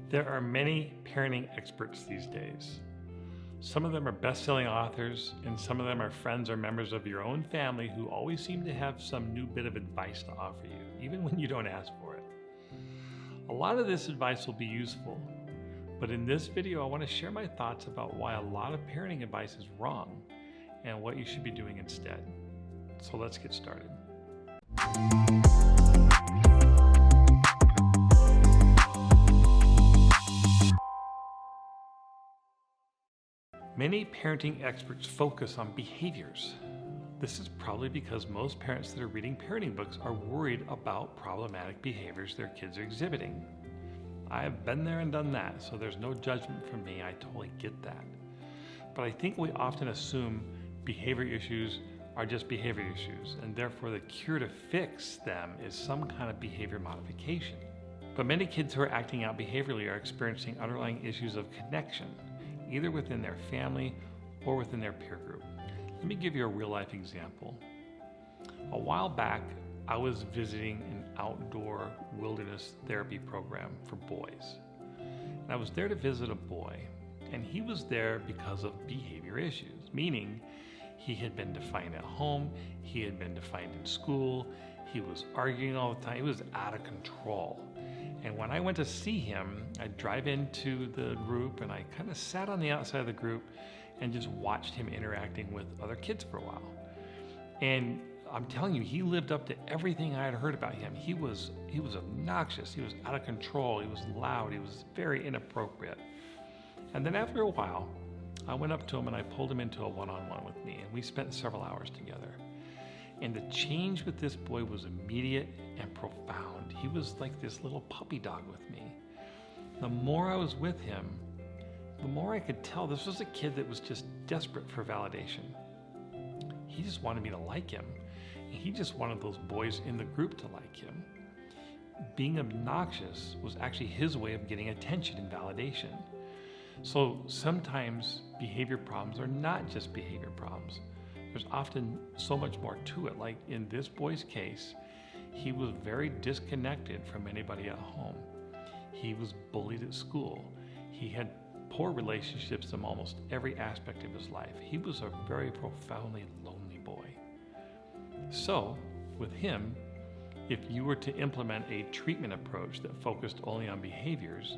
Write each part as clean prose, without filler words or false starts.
There are many parenting experts these days. Some of them are best-selling authors, and some of them are friends or members of your own family who always seem to have some new bit of advice to offer you, even when you don't ask for it. A lot of this advice will be useful, but in this video I want to share my thoughts about why a lot of parenting advice is wrong and what you should be doing instead. So let's get started. Many parenting experts focus on behaviors. This is probably because most parents that are reading parenting books are worried about problematic behaviors their kids are exhibiting. I have been there and done that, so there's no judgment from me. I totally get that. But I think we often assume behavior issues are just behavior issues, and therefore the cure to fix them is some kind of behavior modification. But many kids who are acting out behaviorally are experiencing underlying issues of connection, either within their family or within their peer group. Let me give you a real-life example. A while back, I was visiting an outdoor wilderness therapy program for boys. And I was there to visit a boy, and he was there because of behavior issues, meaning he had been defiant at home, he had been defiant in school, he was arguing all the time, he was out of control. And when I went to see him, I'd drive into the group and I kind of sat on the outside of the group and just watched him interacting with other kids for a while. And I'm telling you, he lived up to everything I had heard about him. He was obnoxious, he was out of control, he was loud, he was very inappropriate. And then after a while, I went up to him and I pulled him into a one-on-one with me, and we spent several hours together. And the change with this boy was immediate and profound. He was like this little puppy dog with me. The more I was with him, the more I could tell this was a kid that was just desperate for validation. He just wanted me to like him. He just wanted those boys in the group to like him. Being obnoxious was actually his way of getting attention and validation. So sometimes behavior problems are not just behavior problems. There's often so much more to it. Like in this boy's case, he was very disconnected from anybody at home. He was bullied at school. He had poor relationships in almost every aspect of his life. He was a very profoundly lonely boy. So with him, if you were to implement a treatment approach that focused only on behaviors,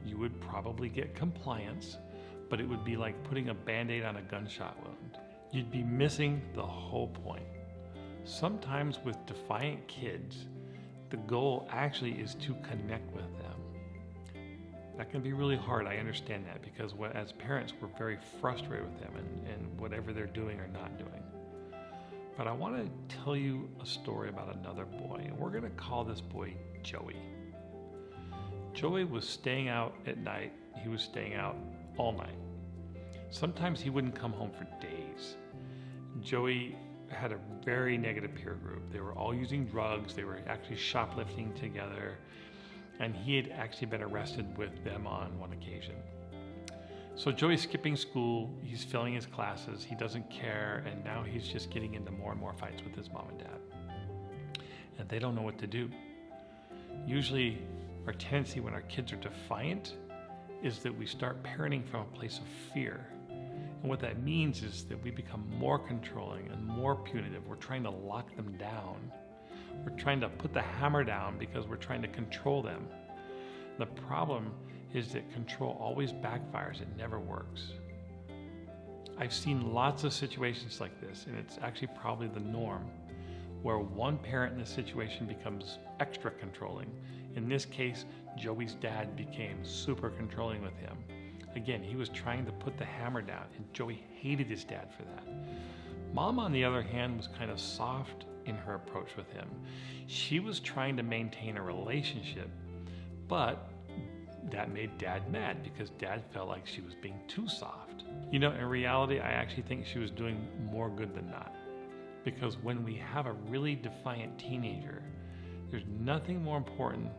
you would probably get compliance, but it would be like putting a Band-Aid on a gunshot wound. You'd be missing the whole point. Sometimes with defiant kids, the goal actually is to connect with them. That can be really hard, I understand that, because as parents, we're very frustrated with them and whatever they're doing or not doing. But I want to tell you a story about another boy, and we're going to call this boy Joey. Joey was staying out at night. He was staying out all night. Sometimes he wouldn't come home for days. Joey had a very negative peer group. They were all using drugs. They were actually shoplifting together. And he had actually been arrested with them on one occasion. So Joey's skipping school. He's failing his classes. He doesn't care. And now he's just getting into more and more fights with his mom and dad. And they don't know what to do. Usually our tendency when our kids are defiant is that we start parenting from a place of fear. And what that means is that we become more controlling and more punitive. We're trying to lock them down. We're trying to put the hammer down because we're trying to control them. The problem is that control always backfires. It never works. I've seen lots of situations like this, and it's actually probably the norm, where one parent in the situation becomes extra controlling. In this case, Joey's dad became super controlling with him. Again, he was trying to put the hammer down, and Joey hated his dad for that. Mom, on the other hand, was kind of soft in her approach with him. She was trying to maintain a relationship, but that made Dad mad because Dad felt like she was being too soft. You know, in reality, I actually think she was doing more good than not. Because when we have a really defiant teenager, there's nothing more important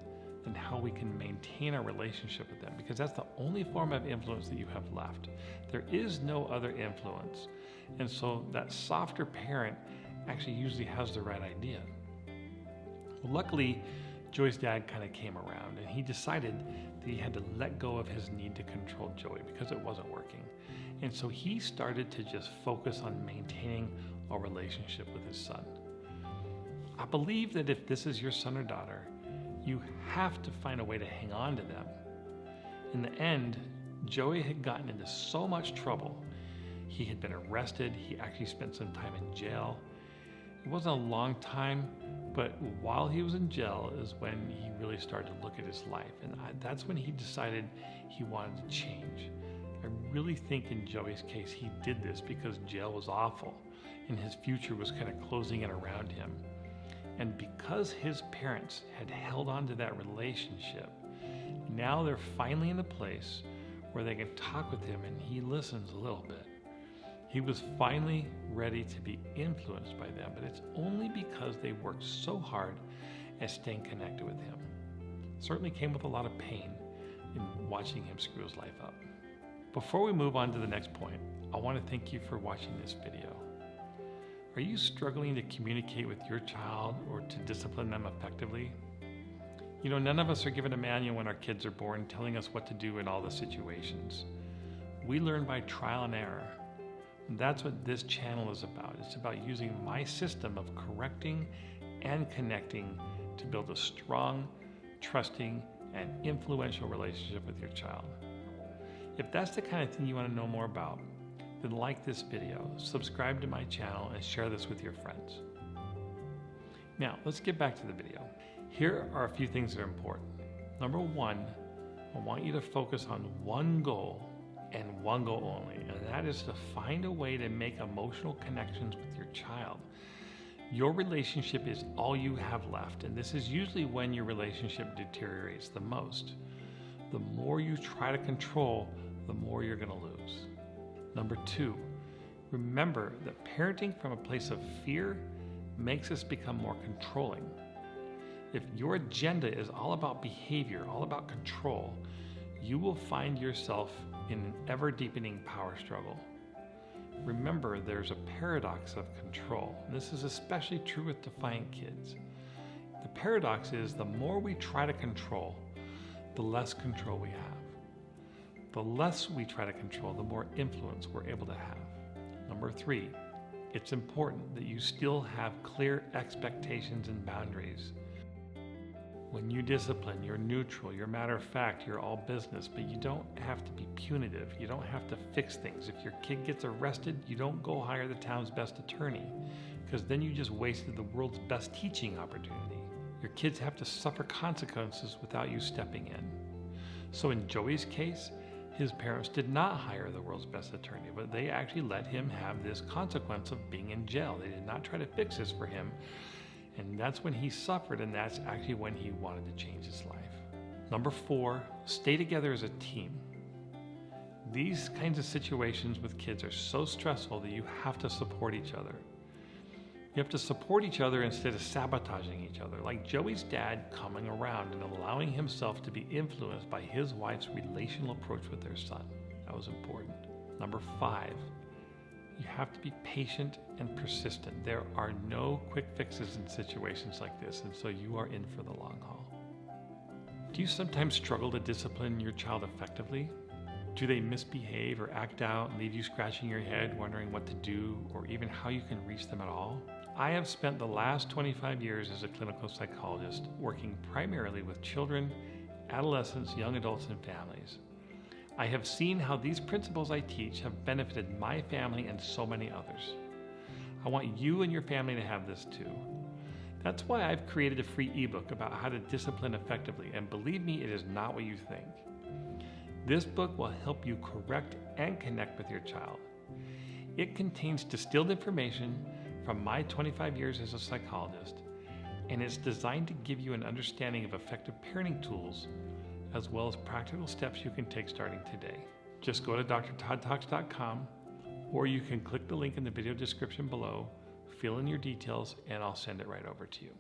than how we can maintain our relationship with them, because that's the only form of influence that you have left. There is no other influence. And so that softer parent actually usually has the right idea. Well, luckily, Joey's dad kind of came around and he decided that he had to let go of his need to control Joey because it wasn't working. And so he started to just focus on maintaining a relationship with his son. I believe that if this is your son or daughter, you have to find a way to hang on to them. In the end, Joey had gotten into so much trouble. He had been arrested. He actually spent some time in jail. It wasn't a long time, but while he was in jail is when he really started to look at his life. And that's when he decided he wanted to change. I really think in Joey's case, he did this because jail was awful and his future was kind of closing in around him. And because his parents had held on to that relationship, now they're finally in a place where they can talk with him and he listens a little bit. He was finally ready to be influenced by them, but it's only because they worked so hard at staying connected with him. It certainly came with a lot of pain in watching him screw his life up. Before we move on to the next point, I want to thank you for watching this video. Are you struggling to communicate with your child or to discipline them effectively? You know, none of us are given a manual when our kids are born telling us what to do in all the situations. We learn by trial and error. And that's what this channel is about. It's about using my system of correcting and connecting to build a strong, trusting, and influential relationship with your child. If that's the kind of thing you want to know more about, then like this video, subscribe to my channel, and share this with your friends. Now, let's get back to the video. Here are a few things that are important. Number one, I want you to focus on one goal and one goal only, and that is to find a way to make emotional connections with your child. Your relationship is all you have left, and this is usually when your relationship deteriorates the most. The more you try to control, the more you're going to lose. Number two, remember that parenting from a place of fear makes us become more controlling. If your agenda is all about behavior, all about control, you will find yourself in an ever-deepening power struggle. Remember, there's a paradox of control. This is especially true with defiant kids. The paradox is the more we try to control, the less control we have. The less we try to control, the more influence we're able to have. Number three, it's important that you still have clear expectations and boundaries. When you discipline, you're neutral, you're matter of fact, you're all business, but you don't have to be punitive. You don't have to fix things. If your kid gets arrested, you don't go hire the town's best attorney, because then you just wasted the world's best teaching opportunity. Your kids have to suffer consequences without you stepping in. So in Joey's case, his parents did not hire the world's best attorney, but they actually let him have this consequence of being in jail. They did not try to fix this for him. And that's when he suffered, and that's actually when he wanted to change his life. Number four, stay together as a team. These kinds of situations with kids are so stressful that you have to support each other. You have to support each other instead of sabotaging each other, like Joey's dad coming around and allowing himself to be influenced by his wife's relational approach with their son. That was important. Number five, you have to be patient and persistent. There are no quick fixes in situations like this, and so you are in for the long haul. Do you sometimes struggle to discipline your child effectively? Do they misbehave or act out and leave you scratching your head, wondering what to do or even how you can reach them at all? I have spent the last 25 years as a clinical psychologist working primarily with children, adolescents, young adults, and families. I have seen how these principles I teach have benefited my family and so many others. I want you and your family to have this too. That's why I've created a free ebook about how to discipline effectively, and believe me, it is not what you think. This book will help you correct and connect with your child. It contains distilled information from my 25 years as a psychologist, and it's designed to give you an understanding of effective parenting tools as well as practical steps you can take starting today. Just go to drtoddtalks.com, or you can click the link in the video description below, fill in your details, and I'll send it right over to you.